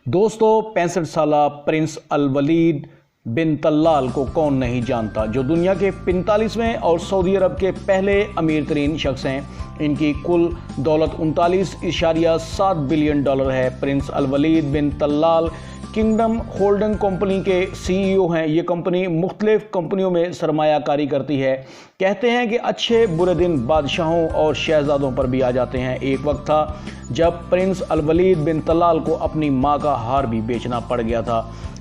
दोस्तों 65 साला प्रिंस अल वलीद बिन तल्लाल को कौन नहीं जानता, जो दुनिया के 45वें और सऊदी अरब के पहले अमीर तरीन शख्स हैं। इनकी कुल दौलत 39.7 बिलियन डॉलर है। प्रिंस अल वलीद बिन तल्लाल किंगडम होल्डिंग कंपनी के CEO हैं। ये कंपनी मुख्तलिफ कंपनियों में सरमायाकारी करती है। कहते हैं कि अच्छे बुरे दिन बादशाहों और शहजादों पर भी आ जाते हैं। एक वक्त था जब प्रिंस अल वलीद बिन तल्लाल को अपनी मां का हार भी बेचना पड़ गया था।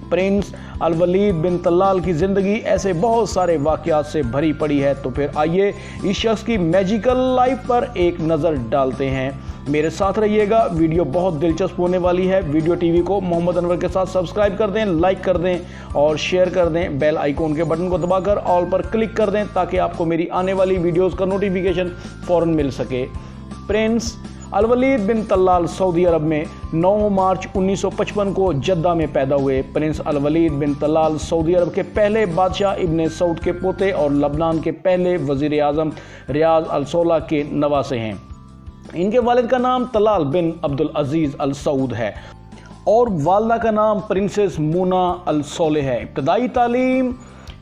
प्रिंस अल वलीद बिन तल्लाल की ज़िंदगी ऐसे बहुत सारे वाक़यात से भरी पड़ी है। तो फिर आइए इस शख्स की मैजिकल लाइफ पर एक नज़र डालते हैं। मेरे साथ रहिएगा, वीडियो बहुत दिलचस्प होने वाली है। वीडियो टीवी को मोहम्मद अनवर के साथ सब्सक्राइब कर दें, लाइक कर दें और शेयर कर दें। बेल आइकॉन के बटन को दबाकर ऑल पर क्लिक कर दें ताकि आपको मेरी आने वाली वीडियोज़ का नोटिफिकेशन फ़ौरन मिल सके। प्रिंस अल वलीद बिन तल्लाल सऊदी अरब में 9 मार्च 1955 को जद्दा में पैदा हुए। प्रिंस अल वलीद बिन तल्लाल सऊदी अरब के पहले बादशाह इब्ने सऊद के पोते और लबनान के पहले वज़ीर आज़म रियाज अल सौला के नवासे हैं। इनके वालिद का नाम तल्लाल बिन अब्दुल अजीज़ अल सऊद है और वालदा का नाम प्रिंसेस मूना अल सोले है। इब्तदाई तालीम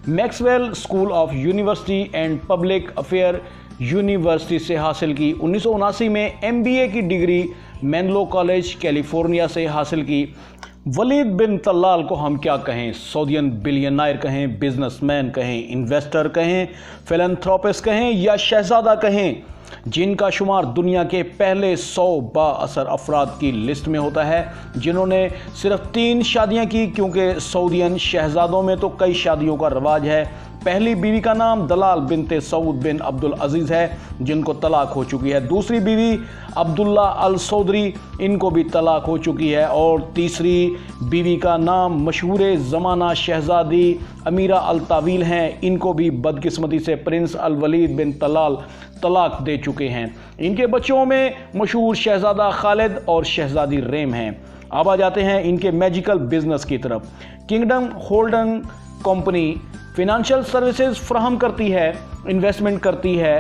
Maxwell school of university and public affair university से हासिल की। 1979 में MBA की डिग्री मेनलो कॉलेज कैलिफोर्निया से हासिल की। वलीद बिन तल्लाल को हम क्या कहें, सऊदियन बिलियनायर कहें, बिजनेसमैन कहें, इन्वेस्टर कहें, फिलैंथ्रोपिस्ट कहें या शहजादा कहें, जिनका शुमार दुनिया के पहले 100 बाअसर अफराद की लिस्ट में होता है जिन्होंने सिर्फ 3 शादियां की, क्योंकि सऊदियन शहजादों में तो कई शादियों का रवाज है। पहली बीवी का नाम दलाल बिनते सऊद बिन अब्दुल अजीज़ है, जिनको तलाक हो चुकी है। दूसरी बीवी अब्दुल्ला अल सौदरी, इनको भी तलाक हो चुकी है। और तीसरी बीवी का नाम मशहूर ज़माना शहजादी अमीरा अल तावील हैं, इनको भी बदकिस्मती से प्रिंस अल वलीद बिन तल्लाल तलाक दे चुके हैं। इनके बच्चों में मशहूर शहजादा खालिद और शहजादी रेम हैं। अब आ जाते हैं इनके मैजिकल बिजनेस की तरफ। Kingdom holding company financial services फ्राहम करती है, इन्वेस्टमेंट करती है,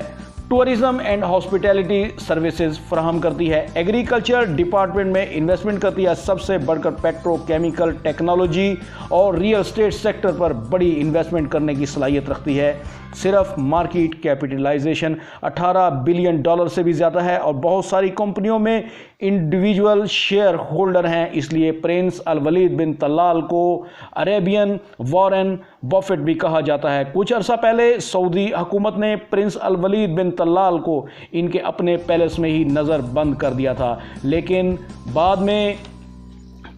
टूरिज्म एंड हॉस्पिटैलिटी सर्विसेज फ्राहम करती है, एग्रीकल्चर डिपार्टमेंट में इन्वेस्टमेंट करती है, सबसे बढ़कर पेट्रोकेमिकल टेक्नोलॉजी और रियल एस्टेट सेक्टर पर बड़ी इन्वेस्टमेंट करने की सलाहियत रखती है। सिर्फ मार्केट कैपिटलाइजेशन 18 बिलियन डॉलर से भी ज़्यादा है और बहुत सारी कंपनियों में इंडिविजुअल शेयर होल्डर हैं। इसलिए प्रिंस अल वलीद बिन तल्लाल को अरेबियन वॉरेन बफेट भी कहा जाता है। कुछ अर्सा पहले सऊदी हुकूमत ने प्रिंस अल वलीद बिन तल्लाल को इनके अपने पैलेस में ही नज़र बंद कर दिया था, लेकिन बाद में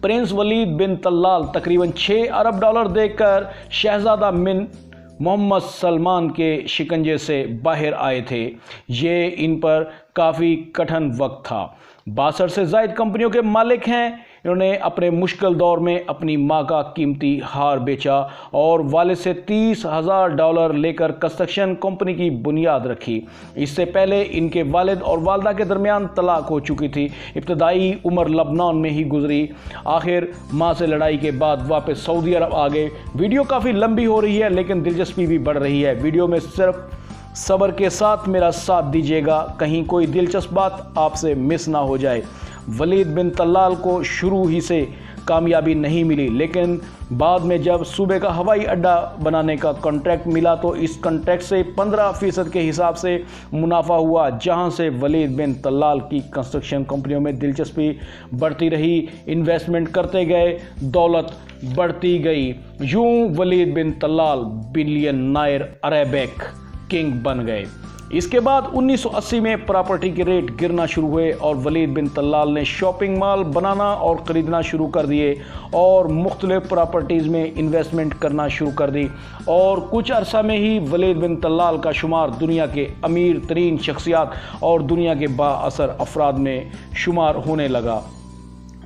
प्रिंस वलीद बिन तल्लाल तकरीबन 6 अरब डॉलर देकर शहजादा बिन मोहम्मद सलमान के शिकंजे से बाहर आए थे। ये इन पर काफ़ी कठिन वक्त था। 62 से ज़ायद कंपनियों के मालिक हैं। इन्होंने अपने मुश्किल दौर में अपनी मां का कीमती हार बेचा और वालिद से $30,000 लेकर कंस्ट्रक्शन कंपनी की बुनियाद रखी। इससे पहले इनके वालिद और वालदा के दरमियान तलाक हो चुकी थी। इब्तदाई उम्र लबनान में ही गुजरी। आखिर मां से लड़ाई के बाद वापस सऊदी अरब आ गए। वीडियो काफ़ी लंबी हो रही है लेकिन दिलचस्पी भी बढ़ रही है। वीडियो में सिर्फ सब्र के साथ मेरा साथ दीजिएगा, कहीं कोई दिलचस्प बात आपसे मिस ना हो जाए। वलीद बिन तल्लाल को शुरू ही से कामयाबी नहीं मिली, लेकिन बाद में जब सूबे का हवाई अड्डा बनाने का कॉन्ट्रैक्ट मिला तो इस कॉन्ट्रैक्ट से 15% के हिसाब से मुनाफा हुआ, जहां से वलीद बिन तल्लाल की कंस्ट्रक्शन कंपनियों में दिलचस्पी बढ़ती रही। इन्वेस्टमेंट करते गए, दौलत बढ़ती गई। यूं वलीद बिन तल्लाल बिलियनायर अरेबिक किंग बन गए। इसके बाद 1980 में प्रॉपर्टी के रेट गिरना शुरू हुए और वलीद बिन तल्लाल ने शॉपिंग मॉल बनाना और ख़रीदना शुरू कर दिए और मुख्तलिफ प्रॉपर्टीज़ में इन्वेस्टमेंट करना शुरू कर दी। और कुछ अरसा में ही वलीद बिन तल्लाल का शुमार दुनिया के अमीर तरीन शख्सियात और दुनिया के बाअसर अफराद में शुमार होने लगा।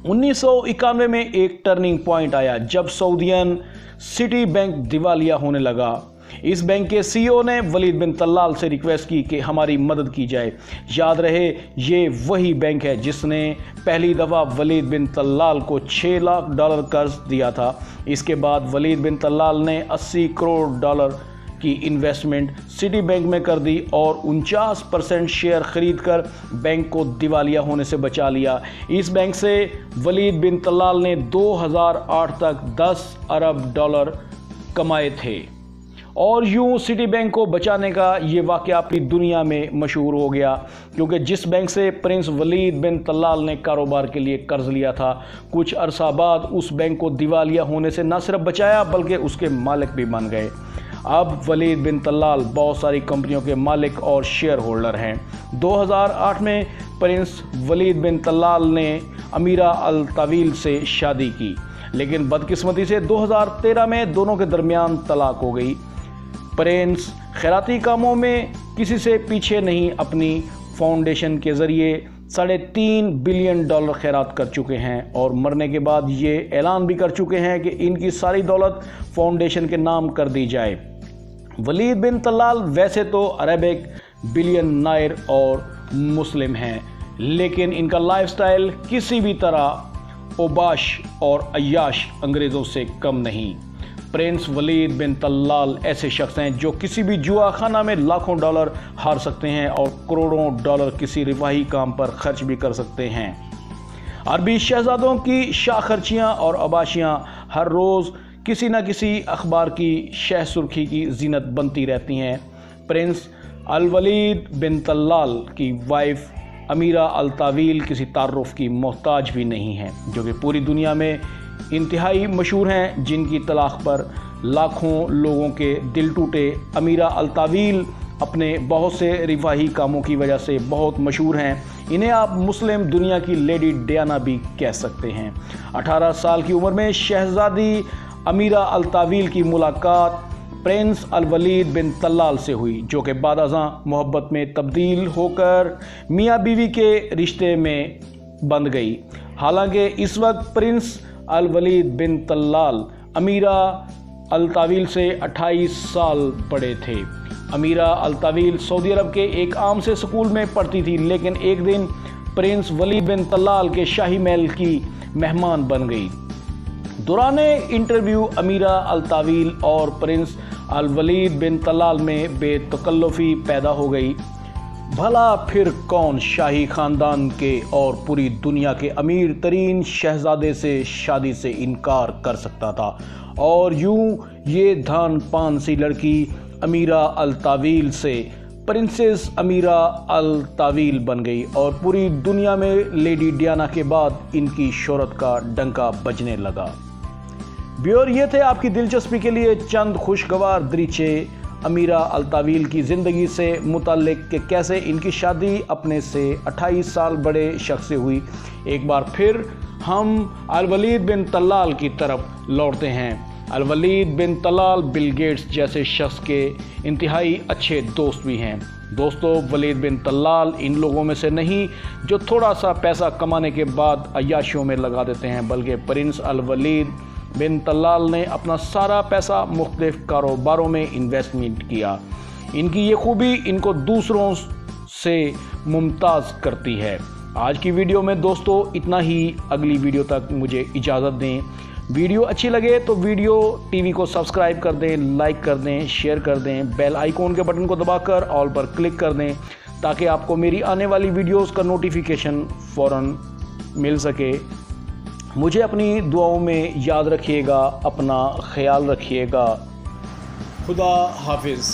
1991 में एक टर्निंग पॉइंट आया जब सऊदियन सिटी बैंक दिवालिया होने लगा। इस बैंक के CEO ने वलीद बिन तल्लाल से रिक्वेस्ट की कि हमारी मदद की जाए। याद रहे, ये वही बैंक है जिसने पहली दफ़ा वलीद बिन तल्लाल को $6 लाख कर्ज दिया था। इसके बाद वलीद बिन तल्लाल ने $80 करोड़ की इन्वेस्टमेंट सिटी बैंक में कर दी और 49% शेयर खरीदकर बैंक को दिवालिया होने से बचा लिया। इस बैंक से वलीद बिन तलाल ने 2008 तक 10 अरब डॉलर कमाए थे और यूं सिटी बैंक को बचाने का ये वाक़या पूरी दुनिया में मशहूर हो गया, क्योंकि जिस बैंक से प्रिंस वलीद बिन तलाल ने कारोबार के लिए कर्ज लिया था, कुछ अरसा बाद उस बैंक को दिवालिया होने से न सिर्फ बचाया बल्कि उसके मालिक भी बन गए। अब वलीद बिन तलाल बहुत सारी कंपनियों के मालिक और शेयर होल्डर हैं। 2008 में प्रिंस वलीद बिन तलाल ने अमीरा अल तावील से शादी की, लेकिन बदकिस्मती से 2013 में दोनों के दरमियान तलाक हो गई। प्रिंस खैराती कामों में किसी से पीछे नहीं, अपनी फाउंडेशन के ज़रिए $3.5 बिलियन खैरात कर चुके हैं और मरने के बाद ये ऐलान भी कर चुके हैं कि इनकी सारी दौलत फाउंडेशन के नाम कर दी जाए। वलीद बिन तलाल वैसे तो अरबिक बिलियनर और मुस्लिम हैं, लेकिन इनका लाइफस्टाइल किसी भी तरह ओबाश और अय्याश अंग्रेज़ों से कम नहीं। प्रिंस वलीद बिन तलाल ऐसे शख्स हैं जो किसी भी जुआ खाना में लाखों डॉलर हार सकते हैं और करोड़ों डॉलर किसी रिवाही काम पर खर्च भी कर सकते हैं। अरबी शहजादों की शाखर्चियाँ और अबाशियाँ हर रोज़ किसी न किसी अखबार की शह सुर्खी की जीनत बनती रहती हैं। प्रिंस अल वलीद बिन तलाल की वाइफ अमीरा अल तावील किसी तारुफ की मोहताज भी नहीं है, जो कि पूरी दुनिया में इंतहाई मशहूर हैं, जिनकी तलाक पर लाखों लोगों के दिल टूटे। अमीरा अल तावील अपने बहुत से रिवाही कामों की वजह से बहुत मशहूर हैं। इन्हें आप मुस्लिम दुनिया की लेडी डियाना भी कह सकते हैं। 18 साल की उम्र में शहजादी अमीरा अल तावील की मुलाकात प्रिंस अल वलीद बिन तलाल से हुई, जो कि बाद अज़ां मोहब्बत में तब्दील होकर मियाँ बीवी के रिश्ते में बंध गई। हालांकि इस वक्त प्रिंस अल वलीद बिन तलाल अमीरा अल तावील से 28 साल बड़े थे। अमीरा अल तावील सऊदी अरब के एक आम से स्कूल में पढ़ती थी, लेकिन एक दिन प्रिंस वलीद बिन तलाल के शाही महल की मेहमान बन गई। दौराने इंटरव्यू अमीरा अल तावील और प्रिंस अल वलीद बिन तलाल में बेतकल्लुफ़ी पैदा हो गई। भला फिर कौन शाही ख़ानदान के और पूरी दुनिया के अमीर तरीन शहजादे से शादी से इनकार कर सकता था, और यूं ये धान पान सी लड़की अमीरा अल तावील से प्रिंसेस अमीरा अल तावील बन गई और पूरी दुनिया में लेडी डियाना के बाद इनकी शोहरत का डंका बजने लगा। ब्योर ये थे आपकी दिलचस्पी के लिए चंद खुशगवार दरीचे अमीरा अल तावील की ज़िंदगी से मुताल्लिक कि कैसे इनकी शादी अपने से 28 साल बड़े शख्स से हुई। एक बार फिर हम अल वलीद बिन तलाल की तरफ लौटते हैं। अल वलीद बिन तलाल बिल गेट्स जैसे शख्स के इंतहाई अच्छे दोस्त भी हैं। दोस्तों, वलीद बिन तलाल इन लोगों में से नहीं जो थोड़ा सा पैसा कमाने के बाद अय्याशियों में लगा देते हैं, बल्कि प्रिंस अल वलीद बिन तलाल ने अपना सारा पैसा मुख्तलिफ कारोबारों में इन्वेस्टमेंट किया। इनकी ये खूबी इनको दूसरों से मुमताज़ करती है। आज की वीडियो में दोस्तों इतना ही। अगली वीडियो तक मुझे इजाज़त दें। वीडियो अच्छी लगे तो वीडियो टीवी को सब्सक्राइब कर दें, लाइक कर दें, शेयर कर दें, बेल आइकॉन के बटन को दबाकर ऑल पर क्लिक कर दें, ताकि आपको मेरी आने वाली वीडियोस का नोटिफिकेशन फ़ौरन मिल सके। मुझे अपनी दुआओं में याद रखिएगा, अपना ख्याल रखिएगा। खुदा हाफिज़।